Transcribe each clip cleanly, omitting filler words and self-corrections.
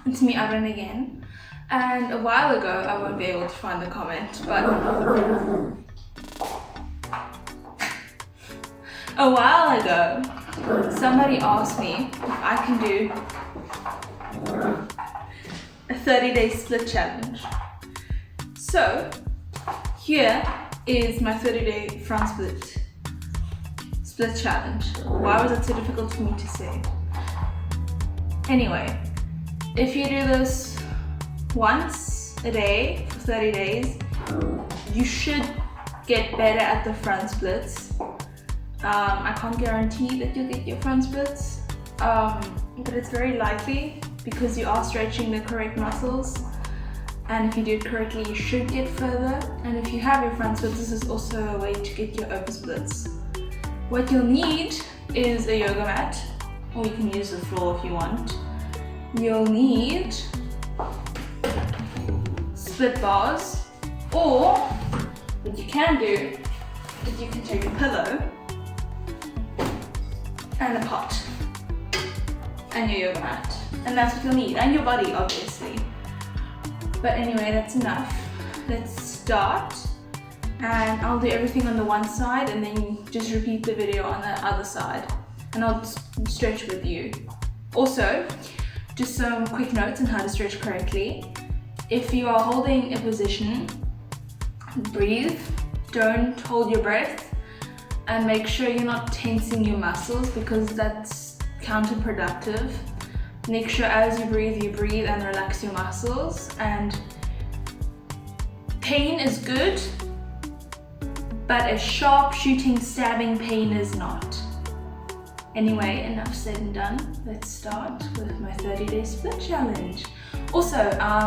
It's me, Arwen, again. And a while ago, I won't be able to find the comment, but a while ago, somebody asked me if I can do a 30-day split challenge. So, here is my 30-day front split challenge. Why was it so difficult for me to say? Anyway, if you do this once a day for 30 days, you should get better at the front splits. I can't guarantee that you'll get your front splits, but it's very likely because you are stretching the correct muscles, and if you do it correctly, you should get further. And if you have your front splits, this is also a way to get your upper splits. What you'll need is a yoga mat, or you can use the floor if you want. You'll need split bars, or what you can do is you can take a pillow and a pot and your yoga mat, and that's what you'll need, and your body obviously. But anyway, that's enough. Let's start, and I'll do everything on the one side and then just repeat the video on the other side, and I'll stretch with you. Also, just some quick notes on how to stretch correctly. If you are holding a position, breathe, don't hold your breath, and make sure you're not tensing your muscles because that's counterproductive. Make sure as you breathe and relax your muscles. And pain is good, but a sharp shooting stabbing pain is not. Anyway, enough said and done. Let's start with my 30-day split challenge. Also,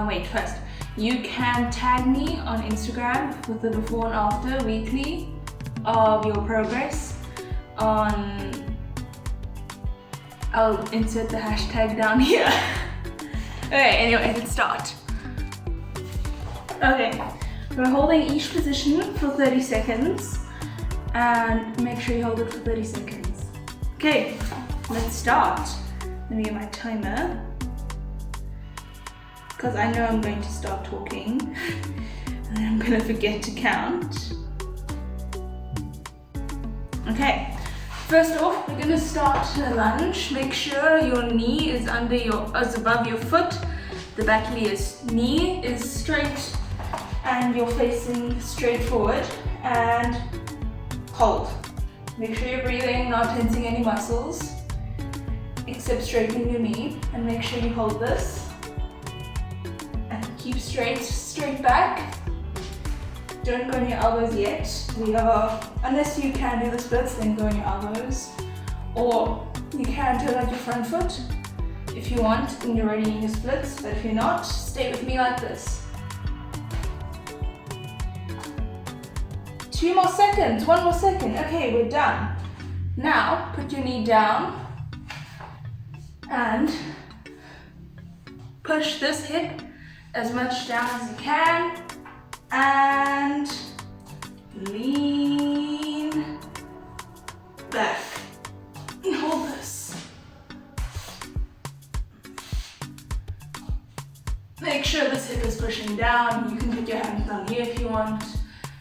wait, first, you can tag me on Instagram with the before and after weekly of your progress I'll insert the hashtag down here. Okay, anyway, let's start. Okay, we're holding each position for 30 seconds, and make sure you hold it for 30 seconds. Okay, let's start. Let me get my timer, because I know I'm going to start talking and then I'm going to forget to count. Okay, first off, we're going to start a lunge. Make sure your knee is above your foot. The back knee is straight and you're facing straight forward, and hold. Make sure you're breathing, not tensing any muscles, except straightening your knee, and make sure you hold this. And keep straight back. Don't go on your elbows yet. Unless you can do the splits, then go on your elbows. Or you can do it like your front foot if you want when you're ready in your splits, but if you're not, stay with me like this. 2 more seconds, 1 more second. Okay, we're done. Now, put your knee down and push this hip as much down as you can, and lean back and hold this. Make sure this hip is pushing down. You can put your hands down here if you want.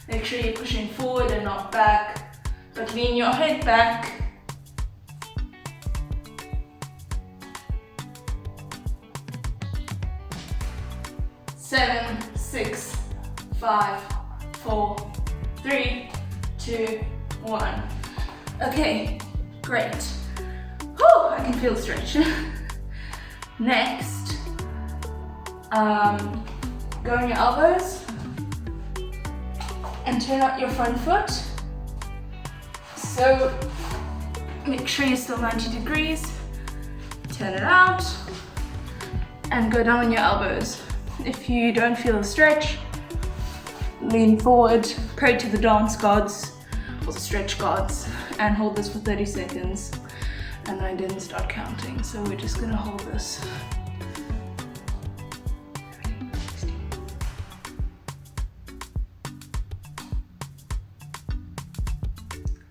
Make sure you're pushing forward and not back, but lean your head back. Seven, 6, 5, 4, 3, 2, 1. Okay, great. Whew, I can feel the stretch. Next, go on your elbows and turn out your front foot. So make sure you're still 90 degrees. Turn it out and go down on your elbows. If you don't feel a stretch, lean forward, pray to the dance gods or the stretch gods, and hold this for 30 seconds. And I didn't start counting, so we're just gonna hold this.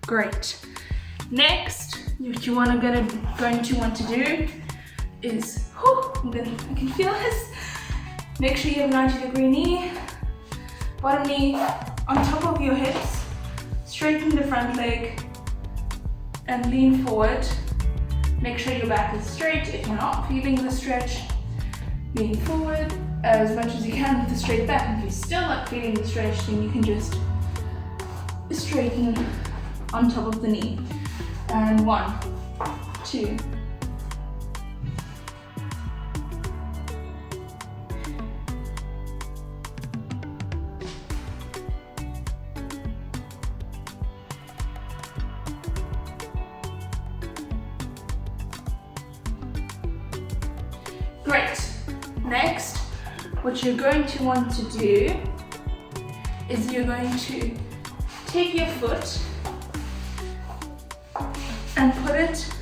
Great. Next, what you're going to want to do is, I can feel this. Make sure you have a 90-degree knee, bottom knee on top of your hips, straighten the front leg and lean forward. Make sure your back is straight. If you're not feeling the stretch, lean forward as much as you can with the straight back. If you're still not feeling the stretch, then you can just straighten on top of the knee. And 1, 2. Great. Next, what you're going to want to do is you're going to take your foot and put it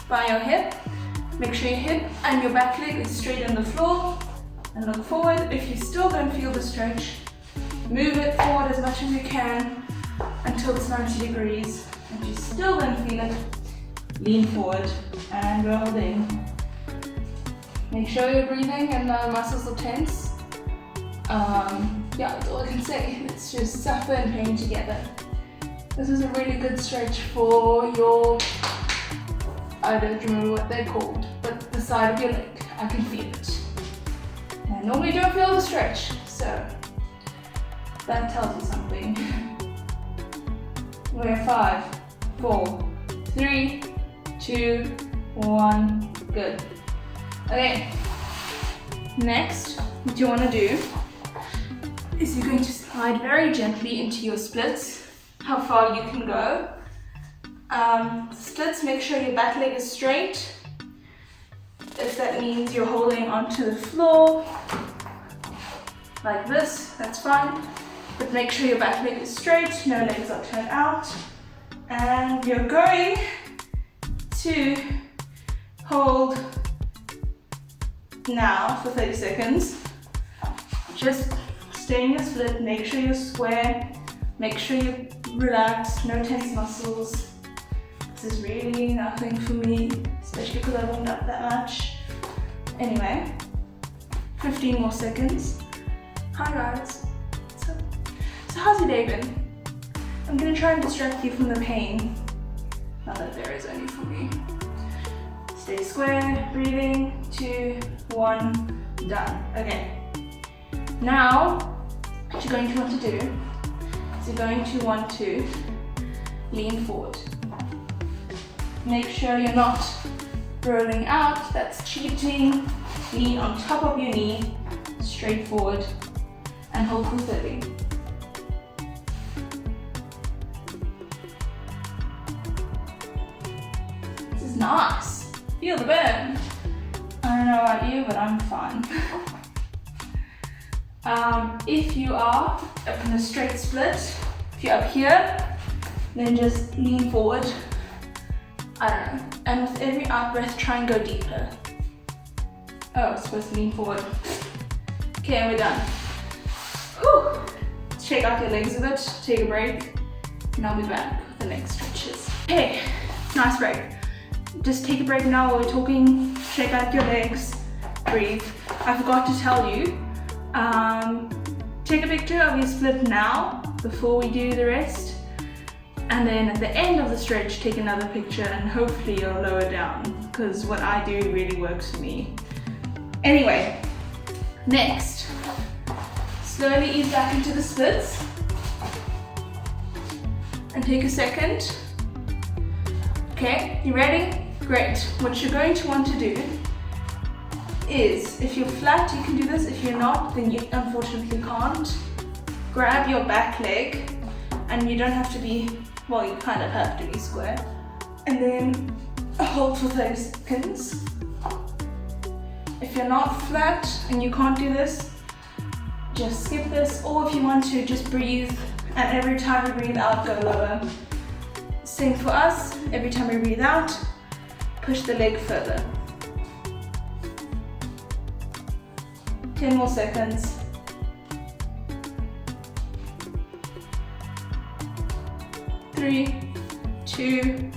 by your hip. Make sure your hip and your back leg is straight on the floor and look forward. If you still don't feel the stretch, move it forward as much as you can until it's 90 degrees. If you still don't feel it, lean forward and we're holding. Make sure you're breathing and the muscles are tense. Yeah, that's all I can say. Let's just suffer in pain together. This is a really good stretch for your, I don't remember what they're called, but the side of your leg. I can feel it. I normally don't feel the stretch, so that tells you something. We're 5, 4, 3, 2, 1, good. Okay, next, what you want to do is you're going to slide very gently into your splits, how far you can go. Splits, make sure your back leg is straight. If that means you're holding onto the floor, like this, that's fine. But make sure your back leg is straight, no legs are turned out. And you're going to hold now for 30 seconds. Just stay in your split, make sure you're square, make sure you're relaxed, no tense muscles. This is really nothing for me, especially because I warmed up that much. Anyway, 15 more seconds. Hi guys. So how's your day been? I'm gonna try and distract you from the pain, now that there is only for me. Stay square, breathing, 2, 1, done. Okay. Now, what you're going to want to do is you're going to want to lean forward. Make sure you're not rolling out, that's cheating. Lean on top of your knee, straight forward, and hold for 30. This is nice. Feel the burn. I don't know about you, but I'm fine. If you are up in a straight split, if you're up here, then just lean forward. I don't know. And with every out breath, try and go deeper. Oh, I'm supposed to lean forward. Okay, and we're done. Whew. Shake out your legs a bit, take a break, and I'll be back with the next stretches. Hey, nice break. Just take a break now while we're talking, shake out your legs, breathe. I forgot to tell you, take a picture of your split now before we do the rest. And then at the end of the stretch, take another picture and hopefully you'll lower down, because what I do really works for me. Anyway, next, slowly ease back into the splits. And take a second. Okay, you ready? Great. What you're going to want to do is, if you're flat, you can do this. If you're not, then you unfortunately can't. Grab your back leg, and you don't have to be, well, you kind of have to be square. And then hold for 30 seconds. If you're not flat and you can't do this, just skip this. Or if you want to, just breathe, and every time you breathe out, go lower. Same for us, every time we breathe out, push the leg further. 10 more seconds. 3, 2,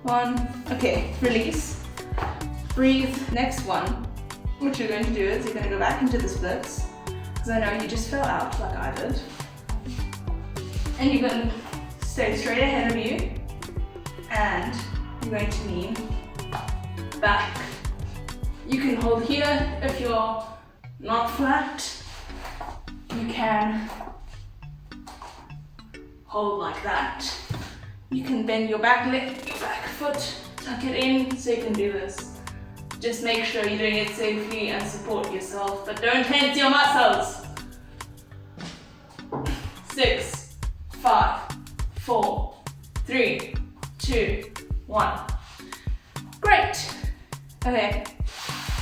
1. Okay, release. breathe. Next one, what you're going to do is you're going to go back into the splits, because I know you just fell out like I did. And you're going to stay straight ahead of you, and you're going to lean back. You can hold here if you're not flat. You can hold like that. You can bend your back leg, your back foot, tuck it in, so you can do this. Just make sure you're doing it safely and support yourself, but don't tense your muscles. 6, 5, 4, 3, 2, 1. Great. Okay,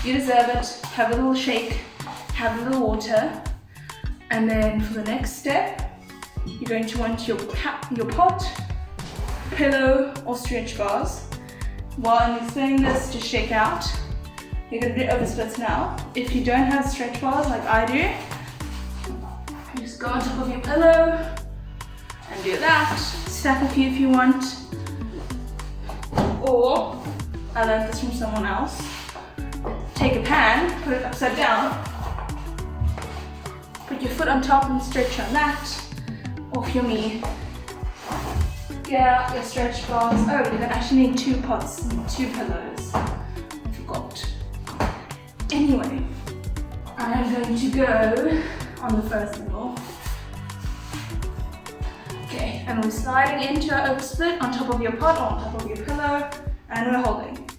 you deserve it. Have a little shake, have a little water, and then for the next step, you're going to want your pot, pillow, or stretch bars. While I'm explaining this, just shake out. You're going to do over splits now. If you don't have stretch bars like I do, just go on top of your pillow and do that. Stack a few if you want. Or, I learned this from someone else. Take a pan, put it upside down, put your foot on top and stretch on that, off your knee. Get out your stretch bars. Oh, you're gonna actually need 2 pots and 2 pillows. I forgot. Anyway, I am going to go on the first level. Okay, and we're sliding into our oversplit on top of your pot or on top of your pillow, and we're holding.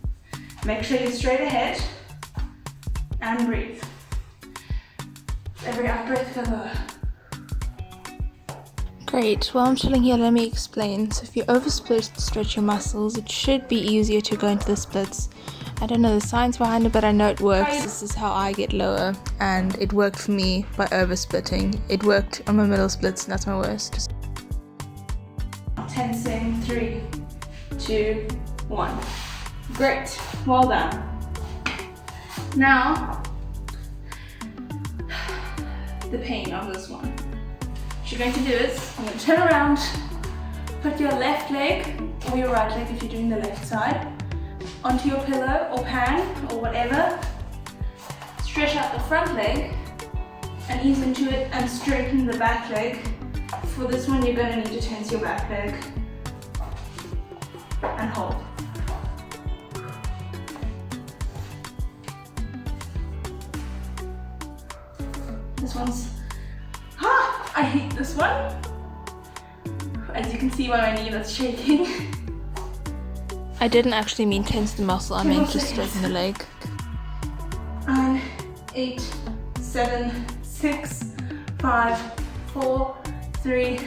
Make sure you're straight ahead and breathe. Every out breath, go lower. Great, while I'm chilling here, let me explain. So if you oversplit, stretch your muscles, it should be easier to go into the splits. I don't know the science behind it, but I know it works. This is how I get lower, and it worked for me by oversplitting. It worked on my middle splits, and that's my worst. Tensing, 3, 2, 1. Great, well done. Now, the pain of this one. What you're going to do is, I'm going to turn around, put your left leg, or your right leg if you're doing the left side, onto your pillow or pan or whatever. Stretch out the front leg and ease into it and straighten the back leg. For this one, you're going to need to tense your back leg and hold. This one's, I hate this one. As you can see by my knee that's shaking. I didn't actually mean tense the muscle, I meant just straighten the leg. 9, 8, 7, 6, 5, 4, 3,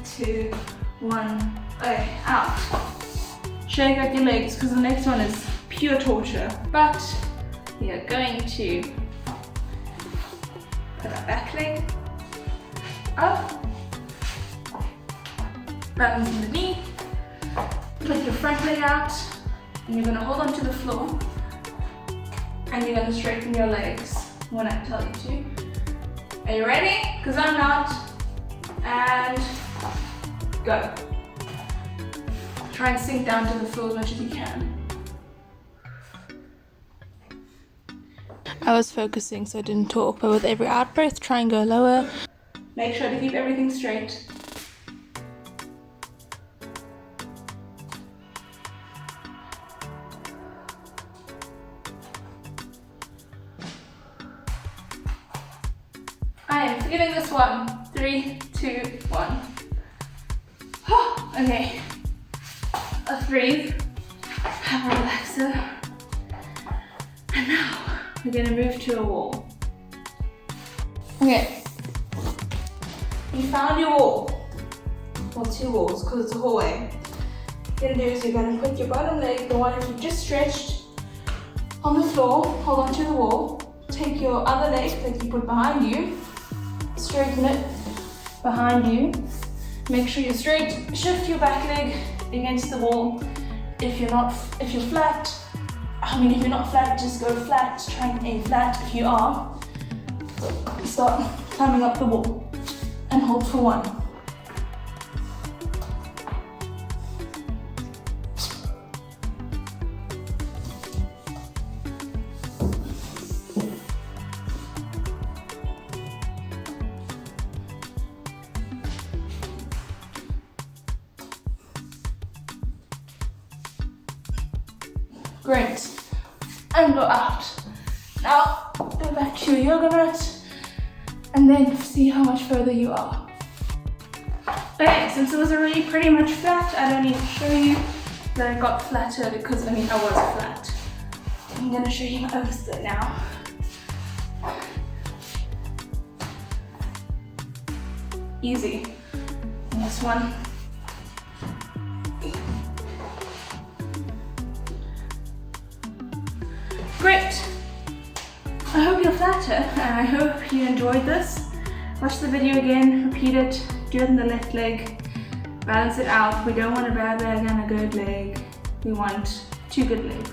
2, 1. Okay, out. Shake out your legs because the next one is pure torture. But we are going to put our back leg up, balance in the knee, put your front leg out, and you're going to hold onto the floor, and you're going to straighten your legs when I tell you to. Are you ready? Because I'm not. And go. Try and sink down to the floor as much as you can. I was focusing so I didn't talk, but with every out breath, try and go lower. Make sure to keep everything straight. I am forgetting this one. 3, 2, 1. Okay. Let's breathe. Have a relaxer. And now we're going to move to a wall. Okay. You found your wall. Well, 2 walls because it's a hallway. What you're going to do is you're going to put your bottom leg, the one that you just stretched, on the floor. Hold on to the wall. Take your other leg that you put behind you. Straighten it behind you. Make sure you're straight. Shift your back leg against the wall. If you're flat, if you're not flat, just go flat. Try and aim flat. If you are, start climbing up the wall and hold for 1. Great. And go out. Now, go back to your yoga mat and then see how much further you are. Okay, since it was already pretty much flat, I don't need to show you that I got flatter because, I was flat. I'm gonna show you my oversplit now. Easy. And this one. Great. I hope you're flatter and I hope you enjoyed this. Watch the video again, repeat it, do it in the left leg, balance it out. We don't want a bad leg and a good leg. We want 2 good legs.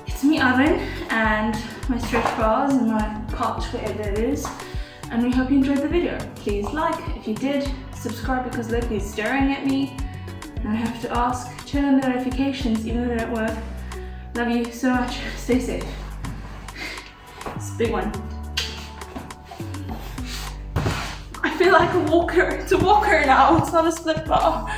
It's me, Arwen, and my stretch bars and my pot, wherever it is. And we hope you enjoyed the video. Please like if you did, subscribe because look, he's staring at me. And I have to ask, turn on the notifications even though they don't work. Love you so much, stay safe. It's a big one. I feel like a walker. It's a walker now, it's not a split bar.